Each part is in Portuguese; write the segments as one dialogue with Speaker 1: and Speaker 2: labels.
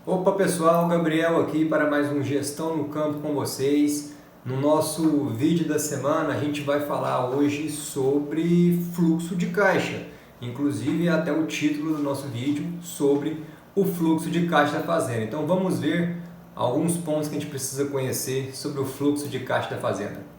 Speaker 1: Opa pessoal, Gabriel aqui para mais um Gestão no Campo com vocês. No nosso vídeo da semana a gente vai falar hoje sobre fluxo de caixa. Inclusive até o título do nosso vídeo sobre o fluxo de caixa da fazenda. Então vamos ver alguns pontos que a gente precisa conhecer sobre o fluxo de caixa da fazenda.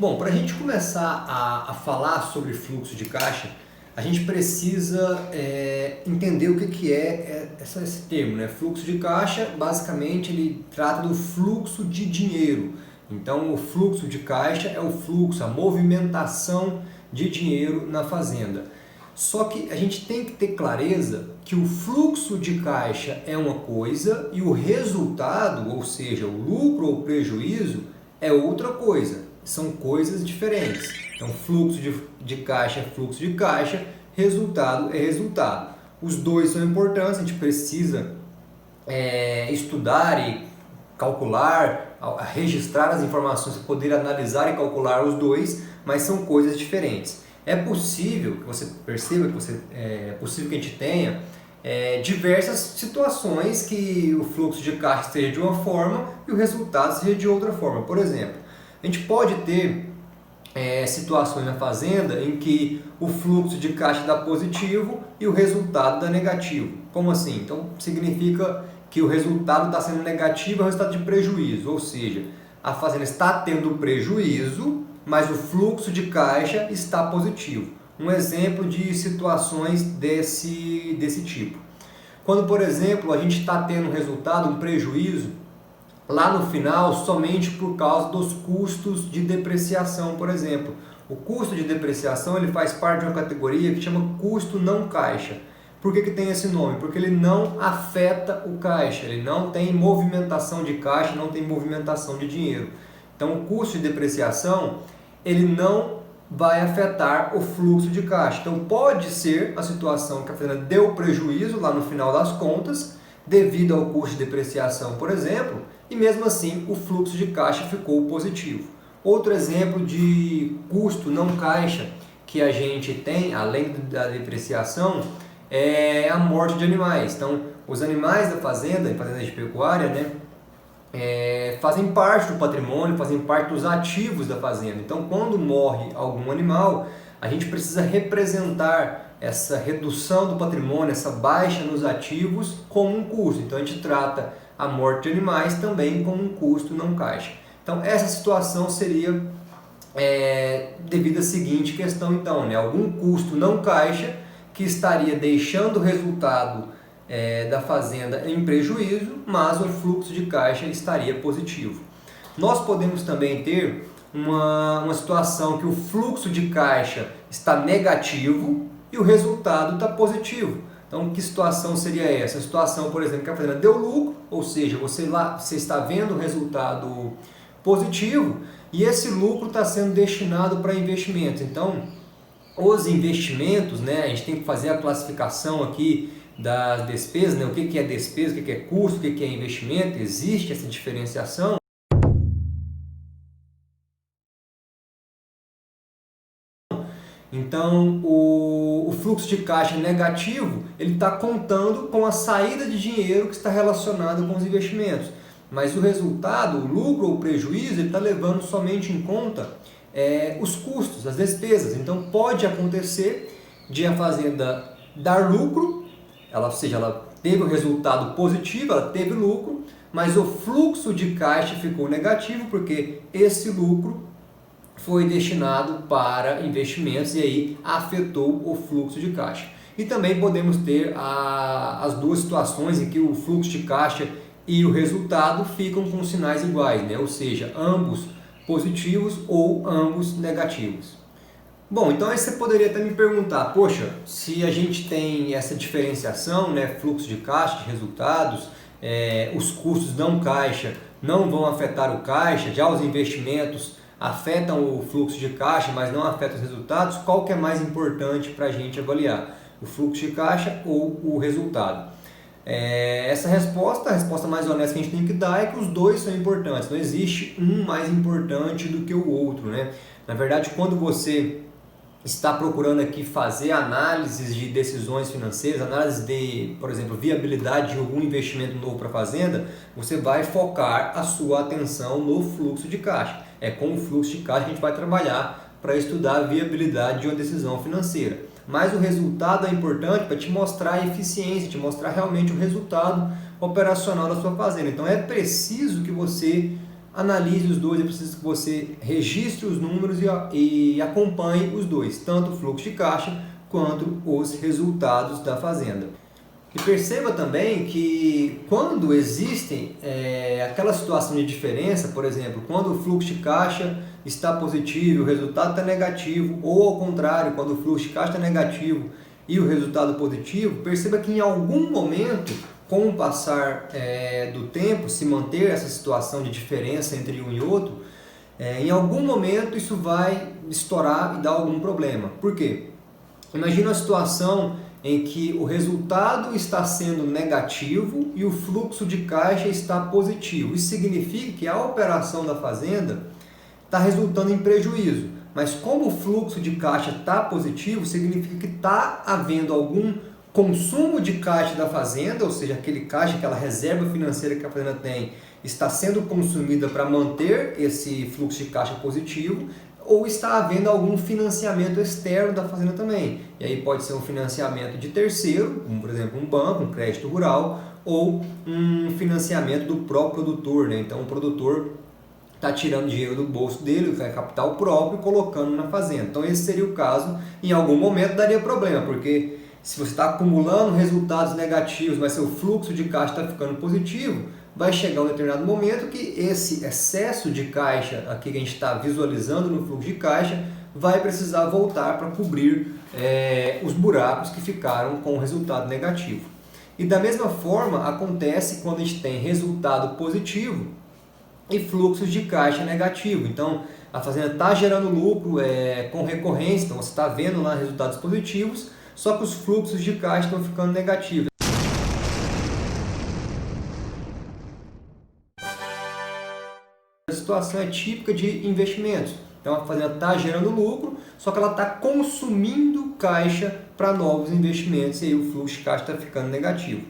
Speaker 1: Bom, para a gente começar a falar sobre fluxo de caixa, a gente precisa entender o que é esse termo, né? Fluxo de caixa, basicamente, ele trata do fluxo de dinheiro. Então, o fluxo de caixa é o fluxo, a movimentação de dinheiro na fazenda. Só que a gente tem que ter clareza que o fluxo de caixa é uma coisa e o resultado, ou seja, o lucro ou prejuízo, é outra coisa. São coisas diferentes. Então, fluxo de caixa é fluxo de caixa, resultado é resultado. Os dois são importantes, a gente precisa estudar e calcular, registrar as informações para poder analisar e calcular os dois, mas são coisas diferentes. É possível que você perceba que é possível que a gente tenha diversas situações que o fluxo de caixa seja de uma forma e o resultado seja de outra forma. Por exemplo, a gente pode ter situações na fazenda em que o fluxo de caixa dá positivo e o resultado dá negativo. Como assim? Então significa que o resultado está sendo negativo, é o resultado de prejuízo, ou seja, a fazenda está tendo prejuízo, mas o fluxo de caixa está positivo. Um exemplo de situações desse tipo. Quando, por exemplo, a gente está tendo um resultado, um prejuízo, lá no final, somente por causa dos custos de depreciação, por exemplo. O custo de depreciação ele faz parte de uma categoria que chama custo não caixa. Por que tem esse nome? Porque ele não afeta o caixa, ele não tem movimentação de caixa, não tem movimentação de dinheiro. Então, o custo de depreciação ele não vai afetar o fluxo de caixa. Então, pode ser a situação que a fazenda deu prejuízo lá no final das contas, devido ao custo de depreciação, por exemplo, e mesmo assim o fluxo de caixa ficou positivo. Outro exemplo de custo não caixa que a gente tem, além da depreciação, é a morte de animais. Então, os animais da fazenda, em fazenda de pecuária, né, fazem parte do patrimônio, fazem parte dos ativos da fazenda. Então, quando morre algum animal, a gente precisa representar essa redução do patrimônio, essa baixa nos ativos como um custo. Então a gente trata a morte de animais também como um custo não caixa. Então essa situação seria devido à seguinte questão então, né? Algum custo não caixa que estaria deixando o resultado da fazenda em prejuízo, mas o fluxo de caixa estaria positivo. Nós podemos também ter uma situação que o fluxo de caixa está negativo e o resultado está positivo. Então, que situação seria essa? A situação, por exemplo, que a fazenda deu lucro, ou seja, você está vendo o resultado positivo e esse lucro está sendo destinado para investimentos. Então, os investimentos, né, a gente tem que fazer a classificação aqui das despesas, né, o que é despesa, o que é custo, o que é investimento, existe essa diferenciação. Então, o fluxo de caixa negativo, ele está contando com a saída de dinheiro que está relacionado com os investimentos. Mas o resultado, o lucro ou o prejuízo, ele está levando somente em conta os custos, as despesas. Então, pode acontecer de a fazenda dar lucro, ou seja, ela teve um resultado positivo, ela teve lucro, mas o fluxo de caixa ficou negativo porque esse lucro foi destinado para investimentos e aí afetou o fluxo de caixa. E também podemos ter as duas situações em que o fluxo de caixa e o resultado ficam com sinais iguais, né? Ou seja, ambos positivos ou ambos negativos. Bom, então aí você poderia até me perguntar, poxa, se a gente tem essa diferenciação, né, fluxo de caixa, de resultados, os custos não caixa não vão afetar o caixa, já os investimentos afetam o fluxo de caixa, mas não afetam os resultados, qual que é mais importante para a gente avaliar? O fluxo de caixa ou o resultado? Essa resposta, a resposta mais honesta que a gente tem que dar é que os dois são importantes, não existe um mais importante do que o outro, né? Na verdade, quando você está procurando aqui fazer análises de decisões financeiras, análise de, por exemplo, viabilidade de algum investimento novo para a fazenda, você vai focar a sua atenção no fluxo de caixa. É com o fluxo de caixa que a gente vai trabalhar para estudar a viabilidade de uma decisão financeira. Mas o resultado é importante para te mostrar a eficiência, te mostrar realmente o resultado operacional da sua fazenda. Então é preciso que você analise os dois, é preciso que você registre os números e acompanhe os dois, tanto o fluxo de caixa quanto os resultados da fazenda. E perceba também que quando existem aquela situação de diferença, por exemplo, quando o fluxo de caixa está positivo, o resultado está negativo, ou ao contrário, quando o fluxo de caixa está negativo e o resultado positivo, perceba que em algum momento, com o passar do tempo, se manter essa situação de diferença entre um e outro, em algum momento isso vai estourar e dar algum problema. Por quê? Imagina uma situação em que o resultado está sendo negativo e o fluxo de caixa está positivo. Isso significa que a operação da fazenda está resultando em prejuízo. Mas como o fluxo de caixa está positivo, significa que está havendo algum consumo de caixa da fazenda, ou seja, aquele caixa, aquela reserva financeira que a fazenda tem, está sendo consumida para manter esse fluxo de caixa positivo, ou está havendo algum financiamento externo da fazenda também. E aí pode ser um financiamento de terceiro, como por exemplo um banco, um crédito rural, ou um financiamento do próprio produtor, né? Então o produtor está tirando dinheiro do bolso dele, que é capital próprio, colocando na fazenda. Então esse seria o caso, em algum momento daria problema, porque se você está acumulando resultados negativos, mas seu fluxo de caixa está ficando positivo, vai chegar um determinado momento que esse excesso de caixa aqui que a gente está visualizando no fluxo de caixa vai precisar voltar para cobrir os buracos que ficaram com o resultado negativo. E da mesma forma acontece quando a gente tem resultado positivo e fluxos de caixa negativo. Então a fazenda está gerando lucro com recorrência, então você está vendo lá resultados positivos, só que os fluxos de caixa estão ficando negativos. A situação é típica de investimentos. Então a fazenda está gerando lucro, só que ela está consumindo caixa para novos investimentos e aí o fluxo de caixa está ficando negativo.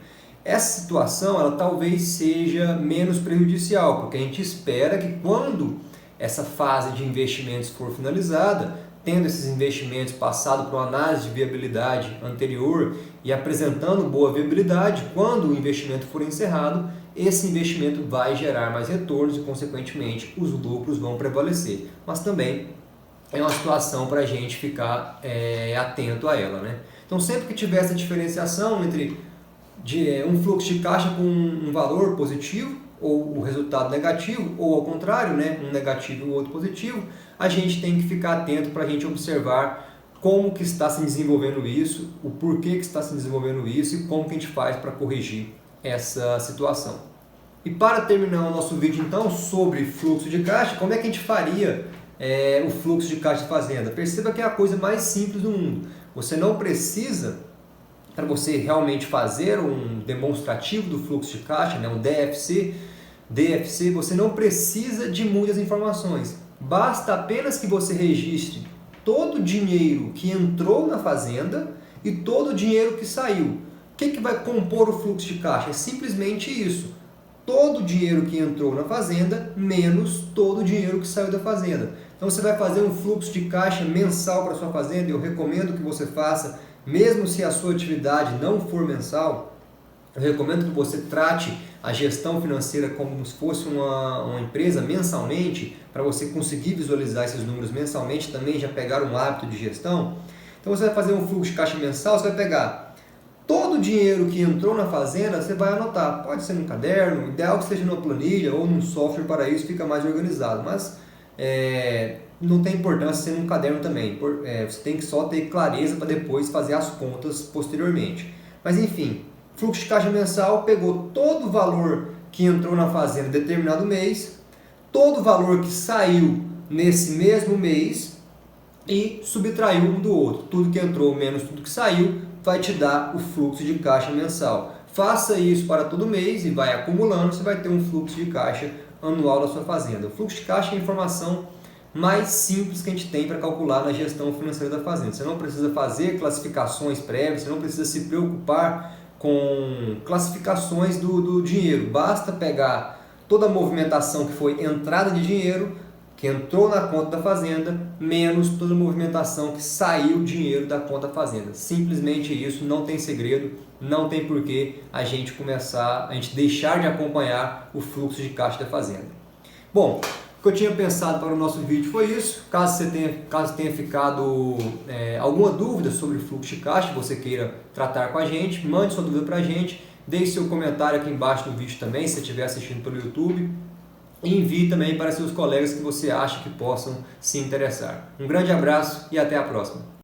Speaker 1: Essa situação ela talvez seja menos prejudicial, porque a gente espera que quando essa fase de investimentos for finalizada, tendo esses investimentos passado por uma análise de viabilidade anterior e apresentando boa viabilidade, quando o investimento for encerrado, esse investimento vai gerar mais retornos e, consequentemente, os lucros vão prevalecer. Mas também é uma situação para a gente ficar atento a ela, né? Então, sempre que tiver essa diferenciação entre um fluxo de caixa com um valor positivo, ou o resultado negativo, ou ao contrário, né, um negativo e o outro positivo, a gente tem que ficar atento para a gente observar como que está se desenvolvendo isso, o porquê que está se desenvolvendo isso e como que a gente faz para corrigir essa situação. E para terminar o nosso vídeo então sobre fluxo de caixa, como é que a gente faria o fluxo de caixa de fazenda? Perceba que é a coisa mais simples do mundo. Você não precisa, para você realmente fazer um demonstrativo do fluxo de caixa, né, um DFC, você não precisa de muitas informações. Basta apenas que você registre todo o dinheiro que entrou na fazenda e todo o dinheiro que saiu. O que vai compor o fluxo de caixa? É simplesmente isso. Todo o dinheiro que entrou na fazenda menos todo o dinheiro que saiu da fazenda. Então você vai fazer um fluxo de caixa mensal para a sua fazenda. Eu recomendo que você faça, mesmo se a sua atividade não for mensal, eu recomendo que você trate a gestão financeira como se fosse uma empresa mensalmente, para você conseguir visualizar esses números mensalmente, também já pegar um hábito de gestão. Então você vai fazer um fluxo de caixa mensal, você vai pegar todo o dinheiro que entrou na fazenda, você vai anotar. Pode ser num caderno, o ideal que seja numa planilha ou num software para isso, fica mais organizado. Mas não tem importância ser num caderno também. Você tem que só ter clareza para depois fazer as contas posteriormente. Mas enfim, fluxo de caixa mensal pegou todo o valor que entrou na fazenda em determinado mês, todo o valor que saiu nesse mesmo mês e subtraiu um do outro. Tudo que entrou menos tudo que saiu vai te dar o fluxo de caixa mensal. Faça isso para todo mês e vai acumulando, você vai ter um fluxo de caixa anual da sua fazenda. O fluxo de caixa é a informação mais simples que a gente tem para calcular na gestão financeira da fazenda. Você não precisa fazer classificações prévias, você não precisa se preocupar com classificações do dinheiro. Basta pegar toda a movimentação que foi entrada de dinheiro, que entrou na conta da fazenda, menos toda a movimentação que saiu dinheiro da conta da fazenda. Simplesmente isso, não tem segredo, não tem porquê a gente deixar de acompanhar o fluxo de caixa da fazenda. Bom, o que eu tinha pensado para o nosso vídeo foi isso. Caso tenha ficado alguma dúvida sobre o fluxo de caixa, você queira tratar com a gente, mande sua dúvida para a gente, deixe seu comentário aqui embaixo no vídeo também, se você estiver assistindo pelo YouTube. E envie também para seus colegas que você acha que possam se interessar. Um grande abraço e até a próxima!